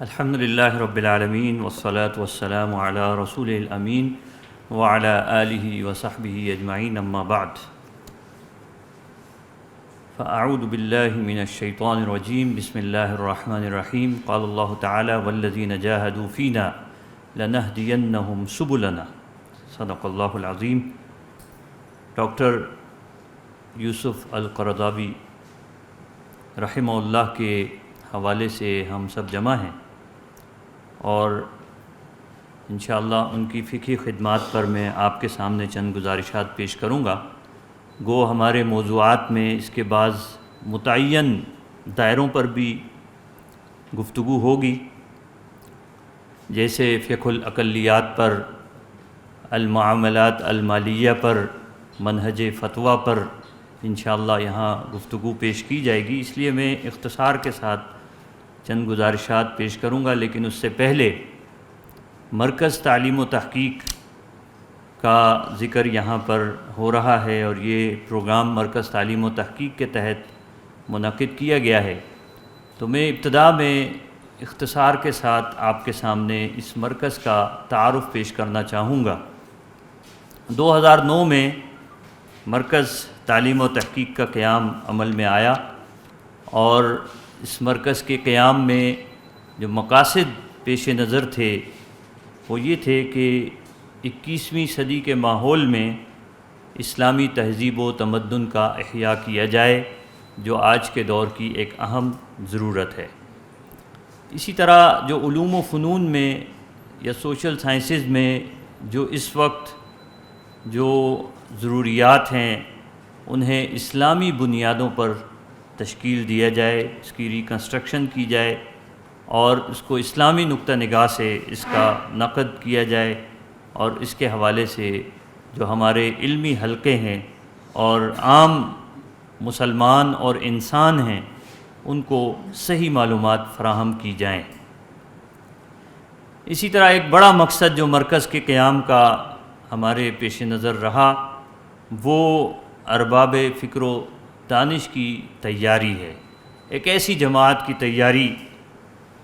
الحمد للہ رب العالمین والصلاة والسلام علی رسول الامین وعلی آلہ وصحبہ اجمعین اما بعد فاعوذ باللہ من الشیطان الرجیم بسم اللہ الرحمن الرحیم قال اللہ تعالی والذین جاہدوا فینا لنہدینہم سبلنا صدق اللہ العظیم۔ ڈاکٹر یوسف القرضاوی رحمہ اللہ کے حوالے سے ہم سب جمع ہیں اور انشاءاللہ ان کی فقہی خدمات پر میں آپ کے سامنے چند گزارشات پیش کروں گا۔ گو ہمارے موضوعات میں اس کے بعض متعین دائروں پر بھی گفتگو ہوگی، جیسے فقہ الاقلیات پر، المعاملات المالیہ پر، منہج فتویٰ پر انشاءاللہ یہاں گفتگو پیش کی جائے گی، اس لیے میں اختصار کے ساتھ چند گزارشات پیش کروں گا۔ لیکن اس سے پہلے مرکز تعلیم و تحقیق کا ذکر یہاں پر ہو رہا ہے اور یہ پروگرام مرکز تعلیم و تحقیق کے تحت منعقد کیا گیا ہے، تو میں ابتدا میں اختصار کے ساتھ آپ کے سامنے اس مرکز کا تعارف پیش کرنا چاہوں گا۔ 2009 میں مرکز تعلیم و تحقیق کا قیام عمل میں آیا اور اس مرکز کے قیام میں جو مقاصد پیش نظر تھے وہ یہ تھے کہ 21ویں صدی کے ماحول میں اسلامی تہذیب و تمدن کا احیاء کیا جائے، جو آج کے دور کی ایک اہم ضرورت ہے۔ اسی طرح جو علوم و فنون میں یا سوشل سائنسز میں جو اس وقت جو ضروریات ہیں انہیں اسلامی بنیادوں پر تشکیل دیا جائے، اس کی ریکنسٹرکشن کی جائے اور اس کو اسلامی نقطہ نگاہ سے اس کا نقد کیا جائے، اور اس کے حوالے سے جو ہمارے علمی حلقے ہیں اور عام مسلمان اور انسان ہیں ان کو صحیح معلومات فراہم کی جائیں۔ اسی طرح ایک بڑا مقصد جو مرکز کے قیام کا ہمارے پیش نظر رہا وہ ارباب فکر و دانش کی تیاری ہے، ایک ایسی جماعت کی تیاری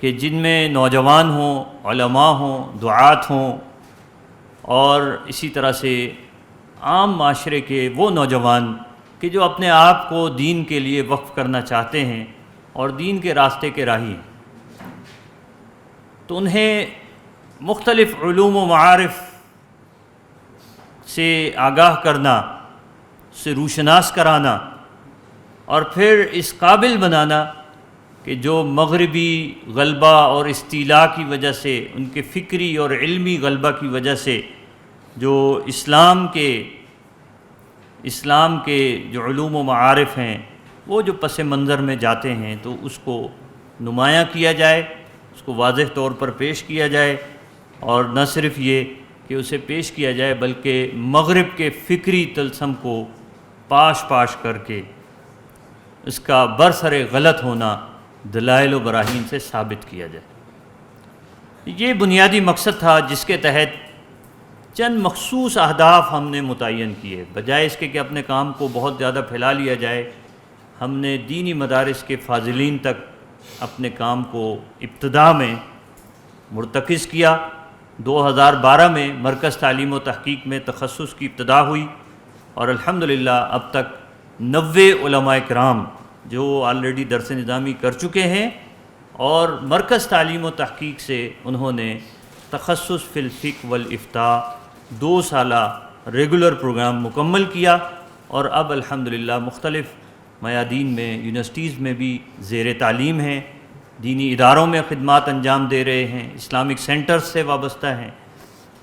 کہ جن میں نوجوان ہوں، علماء ہوں، دعات ہوں، اور اسی طرح سے عام معاشرے کے وہ نوجوان کہ جو اپنے آپ کو دین کے لیے وقف کرنا چاہتے ہیں اور دین کے راستے کے راہی ہیں، تو انہیں مختلف علوم و معارف سے آگاہ کرنا، سے روشناس کرانا اور پھر اس قابل بنانا کہ جو مغربی غلبہ اور استیلاء کی وجہ سے، ان کے فکری اور علمی غلبہ کی وجہ سے جو اسلام کے جو علوم و معارف ہیں وہ جو پس منظر میں جاتے ہیں، تو اس کو نمایاں کیا جائے، اس کو واضح طور پر پیش کیا جائے، اور نہ صرف یہ کہ اسے پیش کیا جائے بلکہ مغرب کے فکری طلسم کو پاش کر کے اس کا برسر غلط ہونا دلائل و براہین سے ثابت کیا جائے۔ یہ بنیادی مقصد تھا جس کے تحت چند مخصوص اہداف ہم نے متعین کیے، بجائے اس کے کہ اپنے کام کو بہت زیادہ پھیلا لیا جائے۔ ہم نے دینی مدارس کے فاضلین تک اپنے کام کو ابتدا میں مرتکز کیا۔ 2012 میں مرکز تعلیم و تحقیق میں تخصص کی ابتدا ہوئی اور الحمدللہ اب تک 90 علماء کرام جو آلریڈی درس نظامی کر چکے ہیں، اور مرکز تعلیم و تحقیق سے انہوں نے تخصص فی الفقہ والافتاء 2 سالہ ریگولر پروگرام مکمل کیا، اور اب الحمدللہ مختلف میادین میں یونیورسٹیز میں بھی زیر تعلیم ہیں، دینی اداروں میں خدمات انجام دے رہے ہیں، اسلامک سینٹرز سے وابستہ ہیں۔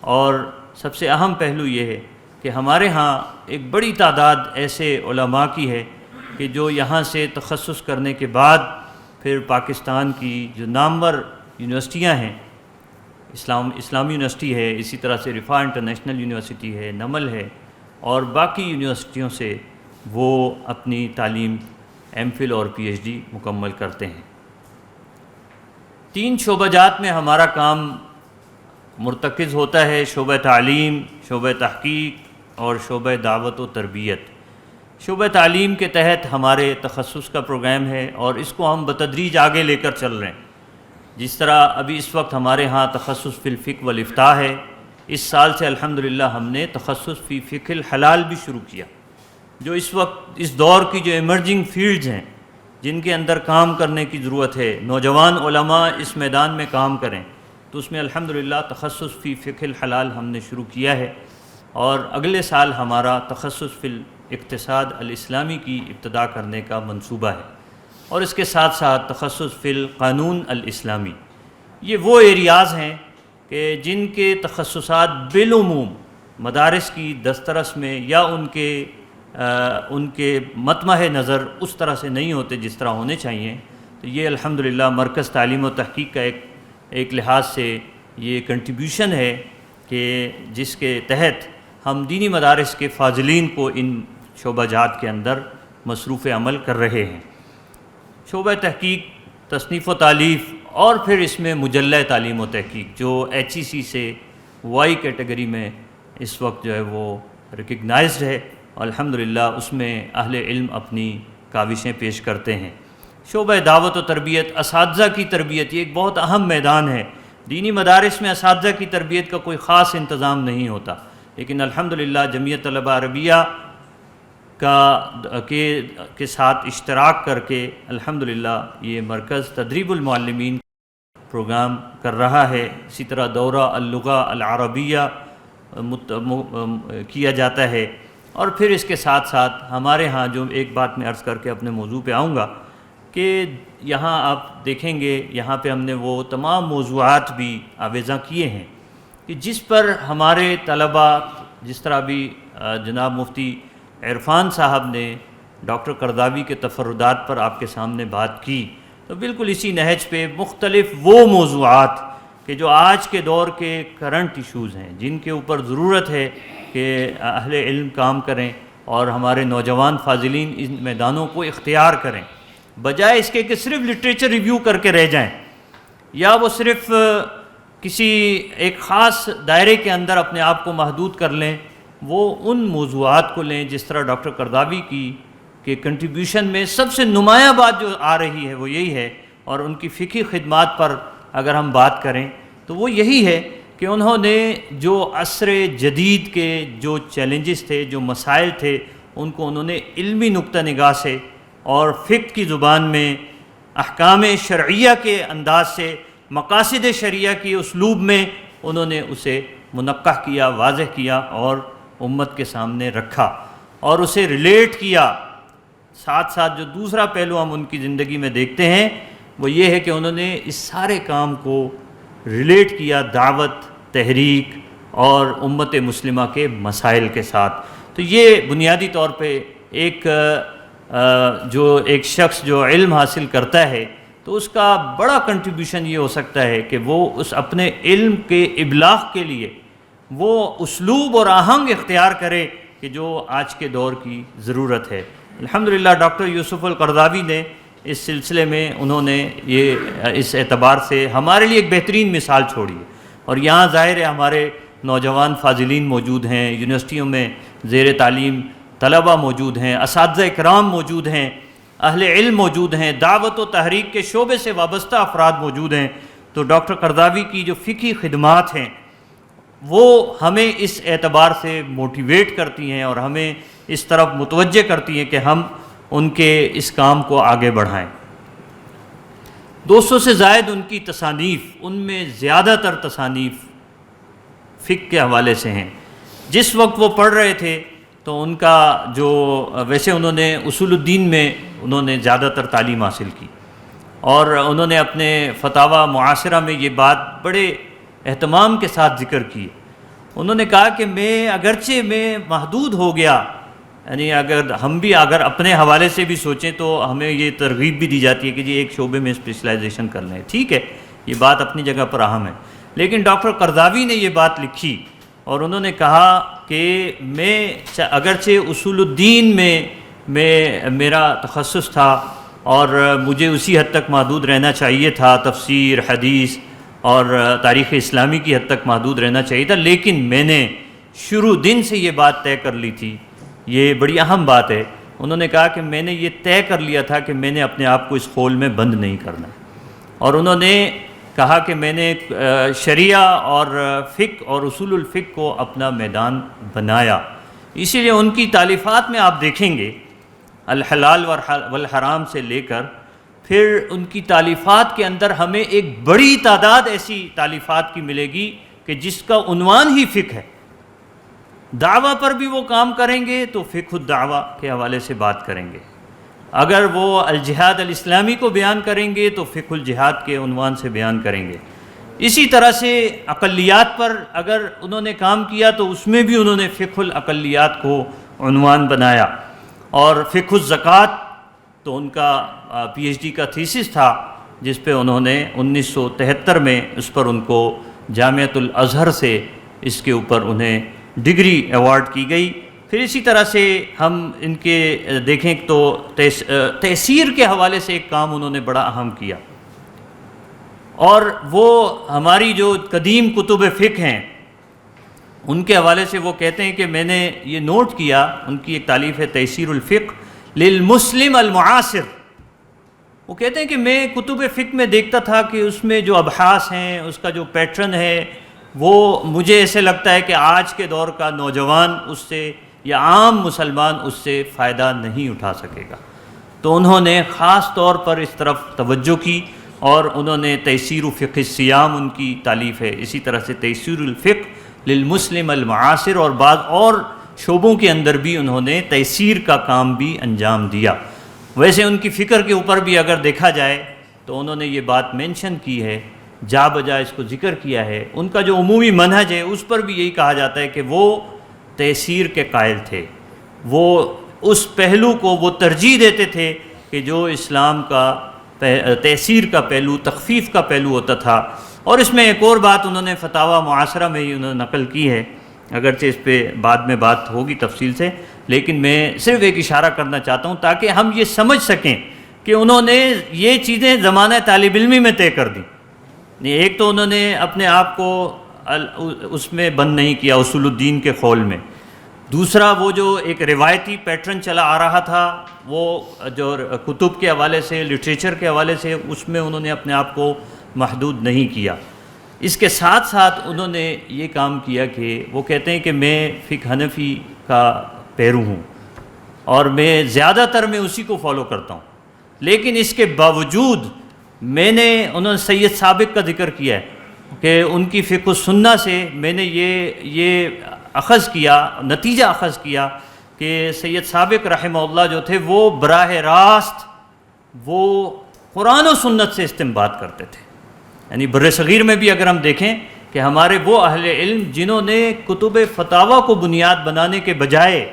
اور سب سے اہم پہلو یہ ہے کہ ہمارے ہاں ایک بڑی تعداد ایسے علماء کی ہے کہ جو یہاں سے تخصص کرنے کے بعد پھر پاکستان کی جو نامور یونیورسٹیاں ہیں، اسلامی یونیورسٹی ہے، اسی طرح سے رفاع انٹرنیشنل یونیورسٹی ہے، نمل ہے، اور باقی یونیورسٹیوں سے وہ اپنی تعلیم ایم فل اور پی ایچ ڈی مکمل کرتے ہیں۔ 3 شعبہ جات میں ہمارا کام مرتکز ہوتا ہے: شعبہ تعلیم، شعبہ تحقیق اور شعبہ دعوت و تربیت۔ شعبہ تعلیم کے تحت ہمارے تخصص کا پروگرام ہے اور اس کو ہم بتدریج آگے لے کر چل رہے ہیں۔ جس طرح ابھی اس وقت ہمارے ہاں تخصص فی الفقہ والافتاء ہے، اس سال سے الحمدللہ ہم نے تخصص فی فقہ الحلال بھی شروع کیا، جو اس وقت اس دور کی جو ایمرجنگ فیلڈز ہیں جن کے اندر کام کرنے کی ضرورت ہے، نوجوان علماء اس میدان میں کام کریں، تو اس میں الحمدللہ تخصص فی فقہ الحلال ہم نے شروع کیا ہے، اور اگلے سال ہمارا تخصص فی الاقتصاد الاسلامی کی ابتدا کرنے کا منصوبہ ہے، اور اس کے ساتھ ساتھ تخصص فی القانون الاسلامی۔ یہ وہ ایریاز ہیں کہ جن کے تخصصات بالعموم مدارس کی دسترس میں یا ان کے مطمع نظر اس طرح سے نہیں ہوتے جس طرح ہونے چاہیے، تو یہ الحمدللہ مرکز تعلیم و تحقیق کا ایک لحاظ سے یہ کنٹریبیوشن ہے کہ جس کے تحت ہم دینی مدارس کے فاضلین کو ان شعبہ جات کے اندر مصروف عمل کر رہے ہیں۔ شعبہ تحقیق، تصنیف و تالیف، اور پھر اس میں مجلہ تعلیم و تحقیق جو HEC سے وائی کیٹیگری میں اس وقت جو ہے وہ ریکگنائزڈ ہے، اور الحمدللہ اس میں اہل علم اپنی کاوشیں پیش کرتے ہیں۔ شعبہ دعوت و تربیت، اساتذہ کی تربیت، یہ ایک بہت اہم میدان ہے۔ دینی مدارس میں اساتذہ کی تربیت کا کوئی خاص انتظام نہیں ہوتا، لیکن الحمدللہ جمعیت طلبہ عربیہ کے ساتھ اشتراک کر کے الحمدللہ یہ مرکز تدریب المعلمین پروگرام کر رہا ہے۔ اسی طرح دورہ اللغہ العربیہ کیا جاتا ہے، اور پھر اس کے ساتھ ساتھ ہمارے ہاں جو ایک بات میں عرض کر کے اپنے موضوع پہ آؤں گا کہ یہاں آپ دیکھیں گے یہاں پہ ہم نے وہ تمام موضوعات بھی آویزاں کیے ہیں کہ جس پر ہمارے طلباء، جس طرح بھی جناب مفتی عرفان صاحب نے ڈاکٹر قرضاوی کے تفردات پر آپ کے سامنے بات کی، تو بالکل اسی نہج پہ مختلف وہ موضوعات کہ جو آج کے دور کے کرنٹ ایشوز ہیں، جن کے اوپر ضرورت ہے کہ اہل علم کام کریں اور ہمارے نوجوان فاضلین ان میدانوں کو اختیار کریں، بجائے اس کے کہ صرف لٹریچر ریویو کر کے رہ جائیں، یا وہ صرف کسی ایک خاص دائرے کے اندر اپنے آپ کو محدود کر لیں، وہ ان موضوعات کو لیں جس طرح ڈاکٹر قرضاوی کے کنٹریبیوشن میں سب سے نمایاں بات جو آ رہی ہے وہ یہی ہے، اور ان کی فقہی خدمات پر اگر ہم بات کریں تو وہ یہی ہے کہ انہوں نے جو عصر جدید کے جو چیلنجز تھے، جو مسائل تھے، ان کو انہوں نے علمی نقطہ نگاہ سے اور فقہ کی زبان میں احکام شرعیہ کے انداز سے، مقاصد شرعیہ کی اسلوب میں انہوں نے اسے منقح کیا، واضح کیا اور امت کے سامنے رکھا اور اسے ریلیٹ کیا۔ ساتھ ساتھ جو دوسرا پہلو ہم ان کی زندگی میں دیکھتے ہیں وہ یہ ہے کہ انہوں نے اس سارے کام کو ریلیٹ کیا دعوت، تحریک اور امت مسلمہ کے مسائل کے ساتھ۔ تو یہ بنیادی طور پہ ایک شخص جو علم حاصل کرتا ہے تو اس کا بڑا کنٹریبیوشن یہ ہو سکتا ہے کہ وہ اس اپنے علم کے ابلاغ کے لیے وہ اسلوب اور آہنگ اختیار کرے کہ جو آج کے دور کی ضرورت ہے۔ الحمدللہ ڈاکٹر یوسف القرضاوی نے اس سلسلے میں انہوں نے اس اعتبار سے ہمارے لیے ایک بہترین مثال چھوڑی ہے، اور یہاں ظاہر ہے ہمارے نوجوان فاضلین موجود ہیں، یونیورسٹیوں میں زیر تعلیم طلبہ موجود ہیں، اساتذہ اکرام موجود ہیں، اہل علم موجود ہیں، دعوت و تحریک کے شعبے سے وابستہ افراد موجود ہیں، تو ڈاکٹر قرضاوی کی جو فقہی خدمات ہیں وہ ہمیں اس اعتبار سے موٹیویٹ کرتی ہیں اور ہمیں اس طرف متوجہ کرتی ہیں کہ ہم ان کے اس کام کو آگے بڑھائیں۔ 200 سے زائد ان کی تصانیف، ان میں زیادہ تر تصانیف فقہ کے حوالے سے ہیں۔ جس وقت وہ پڑھ رہے تھے تو ان کا جو ویسے انہوں نے اصول الدین میں انہوں نے زیادہ تر تعلیم حاصل کی، اور انہوں نے اپنے فتاوی معاصرہ میں یہ بات بڑے اہتمام کے ساتھ ذکر کی۔ انہوں نے کہا کہ اگرچہ میں محدود ہو گیا، یعنی اگر ہم بھی اگر اپنے حوالے سے بھی سوچیں تو ہمیں یہ ترغیب بھی دی جاتی ہے کہ جی ایک شعبے میں اسپیشلائزیشن کر لیں، ٹھیک ہے، یہ بات اپنی جگہ پر اہم ہے، لیکن ڈاکٹر قرضاوی نے یہ بات لکھی اور انہوں نے کہا کہ میں اگرچہ اصول الدین میں میرا تخصص تھا اور مجھے اسی حد تک محدود رہنا چاہیے تھا، تفسیر، حدیث اور تاریخ اسلامی کی حد تک محدود رہنا چاہیے تھا، لیکن میں نے شروع دن سے یہ بات طے کر لی تھی۔ یہ بڑی اہم بات ہے۔ انہوں نے کہا کہ میں نے یہ طے کر لیا تھا کہ میں نے اپنے آپ کو اس خول میں بند نہیں کرنا، اور انہوں نے کہا کہ میں نے شریعہ اور فقہ اور اصول الفقہ کو اپنا میدان بنایا. اسی لیے ان کی تالیفات میں آپ دیکھیں گے الحلال والحرام سے لے کر پھر ان کی تالیفات کے اندر ہمیں ایک بڑی تعداد ایسی تالیفات کی ملے گی کہ جس کا عنوان ہی فقہ ہے. دعویٰ پر بھی وہ کام کریں گے تو فقہ الدعوہ کے حوالے سے بات کریں گے. اگر وہ الجہاد الاسلامی کو بیان کریں گے تو فقہ الجہاد کے عنوان سے بیان کریں گے. اسی طرح سے اقلیات پر اگر انہوں نے کام کیا تو اس میں بھی انہوں نے فقہ الاقلیات کو عنوان بنایا. اور فقہ الزکوٰۃ تو ان کا پی ایچ ڈی کا تھیسس تھا جس پہ انہوں نے 1973 میں اس پر ان کو جامعۃ الازہر سے اس کے اوپر انہیں ڈگری ایوارڈ کی گئی. پھر اسی طرح سے ہم ان کے دیکھیں تو تحسیر کے حوالے سے ایک کام انہوں نے بڑا اہم کیا. اور وہ ہماری جو قدیم کتب فقہ ہیں ان کے حوالے سے وہ کہتے ہیں کہ میں نے یہ نوٹ کیا, ان کی ایک تالیف ہے تحسیر الفقہ للمسلم المعاصر. وہ کہتے ہیں کہ میں کتب فقہ میں دیکھتا تھا کہ اس میں جو ابحاث ہیں, اس کا جو پیٹرن ہے, وہ مجھے ایسے لگتا ہے کہ آج کے دور کا نوجوان اس سے یا عام مسلمان اس سے فائدہ نہیں اٹھا سکے گا. تو انہوں نے خاص طور پر اس طرف توجہ کی اور انہوں نے تحسیر فقہ الصیام ان کی تالیف ہے, اسی طرح سے تحسیر الفقہ للمسلم المعاصر, اور بعض اور شعبوں کے اندر بھی انہوں نے تحسیر کا کام بھی انجام دیا. ویسے ان کی فکر کے اوپر بھی اگر دیکھا جائے تو انہوں نے یہ بات مینشن کی ہے, جا بجا اس کو ذکر کیا ہے. ان کا جو عمومی منہج ہے اس پر بھی یہی کہا جاتا ہے کہ وہ تحسیر کے قائل تھے. وہ اس پہلو کو وہ ترجیح دیتے تھے کہ جو اسلام کا تحسیر کا پہلو, تخفیف کا پہلو ہوتا تھا. اور اس میں ایک اور بات انہوں نے فتاوی معاصرہ میں ہی انہوں نے نقل کی ہے, اگرچہ اس پہ بعد میں بات ہوگی تفصیل سے, لیکن میں صرف ایک اشارہ کرنا چاہتا ہوں تاکہ ہم یہ سمجھ سکیں کہ انہوں نے یہ چیزیں زمانہ طالب علمی میں طے کر دیں. ایک تو انہوں نے اپنے آپ کو اس میں بند نہیں کیا اصول الدین کے قول میں. دوسرا وہ جو ایک روایتی پیٹرن چلا آ رہا تھا وہ جو کتب کے حوالے سے, لٹریچر کے حوالے سے, اس میں انہوں نے اپنے آپ کو محدود نہیں کیا. اس کے ساتھ ساتھ انہوں نے یہ کام کیا کہ وہ کہتے ہیں کہ میں فقہ حنفی کا پیرو ہوں اور میں زیادہ تر میں اسی کو فالو کرتا ہوں, لیکن اس کے باوجود میں نے, انہوں نے سید سابق کا ذکر کیا ہے کہ ان کی فقہ السنہ سے میں نے یہ اخذ کیا, نتیجہ اخذ کیا کہ سید سابق رحمہ اللہ جو تھے وہ براہ راست وہ قرآن و سنت سے استنباط کرتے تھے. یعنی بر صغیر میں بھی اگر ہم دیکھیں کہ ہمارے وہ اہل علم جنہوں نے کتب فتاوی کو بنیاد بنانے کے بجائے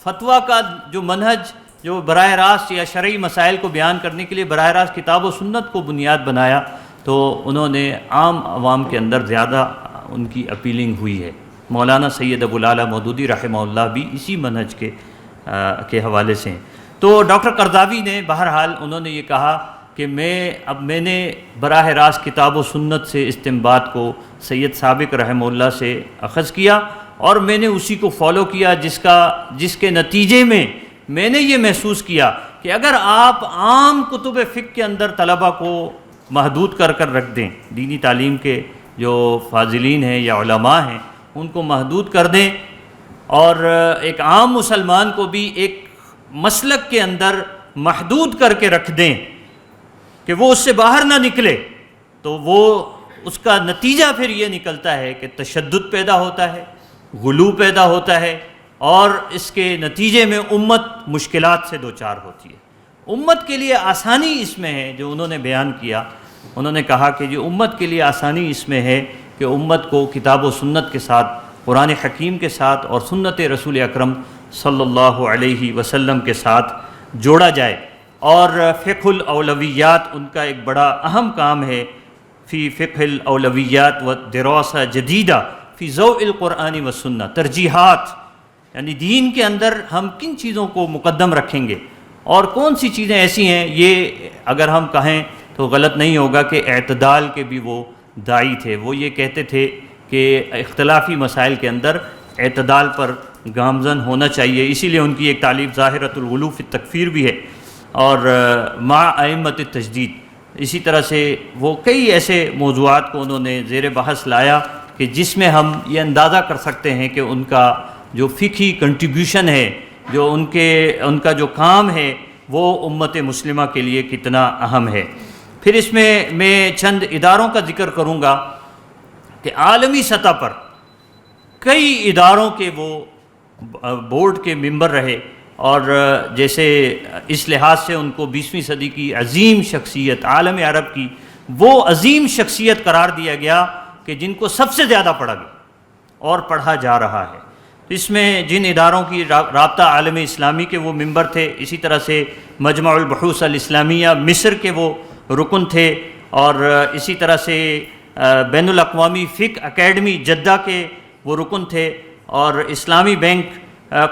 فتویٰ کا جو منہج جو براہ راست یا شرعی مسائل کو بیان کرنے کے لیے براہ راست کتاب و سنت کو بنیاد بنایا, تو انہوں نے عام عوام کے اندر زیادہ ان کی اپیلنگ ہوئی ہے. مولانا سید ابو العالیٰ مودودی رحمہ اللہ بھی اسی منہج کے حوالے سے ہیں. تو ڈاکٹر قرضاوی نے بہرحال انہوں نے یہ کہا کہ میں نے براہ راست کتاب و سنت سے استنباط کو سید سابق رحمہ اللہ سے اخذ کیا اور میں نے اسی کو فالو کیا, جس کے نتیجے میں نے یہ محسوس کیا کہ اگر آپ عام کتب فقہ کے اندر طلبہ کو محدود کر رکھ دیں, دینی تعلیم کے جو فاضلین ہیں یا علماء ہیں ان کو محدود کر دیں, اور ایک عام مسلمان کو بھی ایک مسلک کے اندر محدود کر کے رکھ دیں کہ وہ اس سے باہر نہ نکلے, تو وہ اس کا نتیجہ پھر یہ نکلتا ہے کہ تشدد پیدا ہوتا ہے, غلو پیدا ہوتا ہے, اور اس کے نتیجے میں امت مشکلات سے دوچار ہوتی ہے. امت کے لیے آسانی اس میں ہے جو انہوں نے بیان کیا. انہوں نے کہا کہ جو امت کے لیے آسانی اس میں ہے کہ امت کو کتاب و سنت کے ساتھ, قرآن حکیم کے ساتھ اور سنت رسول اکرم صلی اللہ علیہ وسلم کے ساتھ جوڑا جائے. اور فقہ الاولویات ان کا ایک بڑا اہم کام ہے, فی فقہ الاولویات و دراسہ جدیدہ فی ضوء القرآن و سنہ, ترجیحات یعنی دین کے اندر ہم کن چیزوں کو مقدم رکھیں گے اور کون سی چیزیں ایسی ہیں. یہ اگر ہم کہیں تو غلط نہیں ہوگا کہ اعتدال کے بھی وہ داعی تھے. وہ یہ کہتے تھے کہ اختلافی مسائل کے اندر اعتدال پر گامزن ہونا چاہیے. اسی لیے ان کی ایک تعلیف ظاہرۃ الغلو فی التکفیر بھی ہے, اور مع ائمۃ التجدید اسی طرح سے وہ کئی ایسے موضوعات کو انہوں نے زیر بحث لایا کہ جس میں ہم یہ اندازہ کر سکتے ہیں کہ ان کا جو فقہی کنٹریبیوشن ہے، جو ان کا جو کام ہے وہ امت مسلمہ کے لیے کتنا اہم ہے۔ پھر اس میں چند اداروں کا ذکر کروں گا کہ عالمی سطح پر کئی اداروں کے وہ بورڈ کے ممبر رہے، اور جیسے اس لحاظ سے ان کو 20ویں صدی کی عظیم شخصیت، عالم عرب کی وہ عظیم شخصیت قرار دیا گیا کہ جن کو سب سے زیادہ پڑھا گیا اور پڑھا جا رہا ہے۔ اس میں جن اداروں کی رابطہ عالم اسلامی کے وہ ممبر تھے، اسی طرح سے مجمع البحوث الاسلامیہ مصر کے وہ رکن تھے، اور اسی طرح سے بین الاقوامی فقہ اکیڈمی جدہ کے وہ رکن تھے، اور اسلامی بینک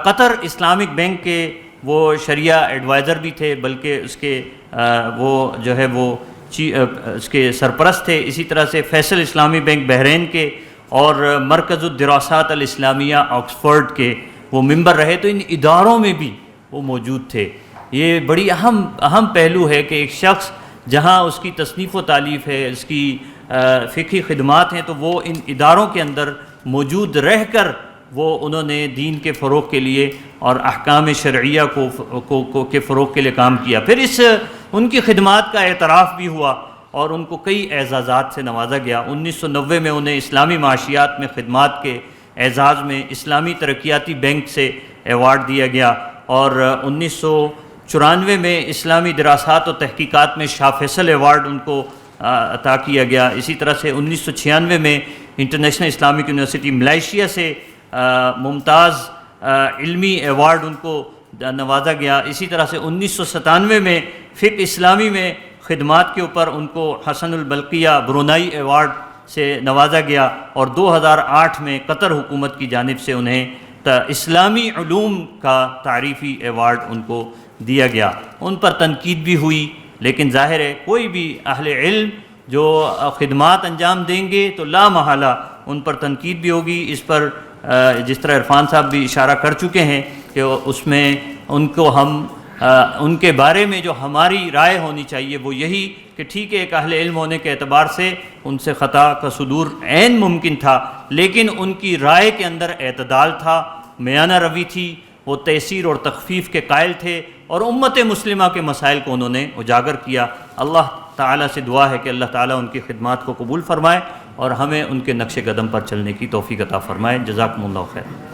قطر اسلامک بینک کے وہ شریعہ ایڈوائزر بھی تھے، بلکہ اس کے وہ جو ہے وہ اس کے سرپرست تھے۔ اسی طرح سے فیصل اسلامی بینک بحرین کے اور مرکز الدراسات الاسلامیہ آکسفورڈ کے وہ ممبر رہے، تو ان اداروں میں بھی وہ موجود تھے۔ یہ بڑی اہم پہلو ہے کہ ایک شخص جہاں اس کی تصنیف و تالیف ہے، اس کی فقہی خدمات ہیں، تو وہ ان اداروں کے اندر موجود رہ کر وہ انہوں نے دین کے فروغ کے لیے اور احکام شرعیہ کے فروغ کے لیے کام کیا۔ پھر ان کی خدمات کا اعتراف بھی ہوا اور ان کو کئی اعزازات سے نوازا گیا۔ 1990 میں انہیں اسلامی معاشیات میں خدمات کے اعزاز میں اسلامی ترقیاتی بینک سے ایوارڈ دیا گیا، اور 1994 میں اسلامی دراسات و تحقیقات میں شاہ فیصل ایوارڈ ان کو عطا کیا گیا۔ اسی طرح سے 1996 میں انٹرنیشنل اسلامک یونیورسٹی ملائیشیا سے ممتاز علمی ایوارڈ ان کو نوازا گیا۔ اسی طرح سے 1997 میں فقہ اسلامی میں خدمات کے اوپر ان کو حسن البلقیہ برونائی ایوارڈ سے نوازا گیا، اور 2008 میں قطر حکومت کی جانب سے انہیں اسلامی علوم کا تعریفی ایوارڈ ان کو دیا گیا۔ ان پر تنقید بھی ہوئی، لیکن ظاہر ہے کوئی بھی اہل علم جو خدمات انجام دیں گے تو لا محالہ ان پر تنقید بھی ہوگی۔ اس پر جس طرح عرفان صاحب بھی اشارہ کر چکے ہیں کہ اس میں ان کے بارے میں جو ہماری رائے ہونی چاہیے وہ یہی کہ ٹھیک ہے، ایک اہل علم ہونے کے اعتبار سے ان سے خطا کا صدور عین ممکن تھا، لیکن ان کی رائے کے اندر اعتدال تھا، میانہ روی تھی، وہ تیسیر اور تخفیف کے قائل تھے، اور امت مسلمہ کے مسائل کو انہوں نے اجاگر کیا۔ اللہ تعالیٰ سے دعا ہے کہ اللہ تعالیٰ ان کی خدمات کو قبول فرمائے اور ہمیں ان کے نقش قدم پر چلنے کی توفیق عطا فرمائے۔ جزاکم اللہ خیر۔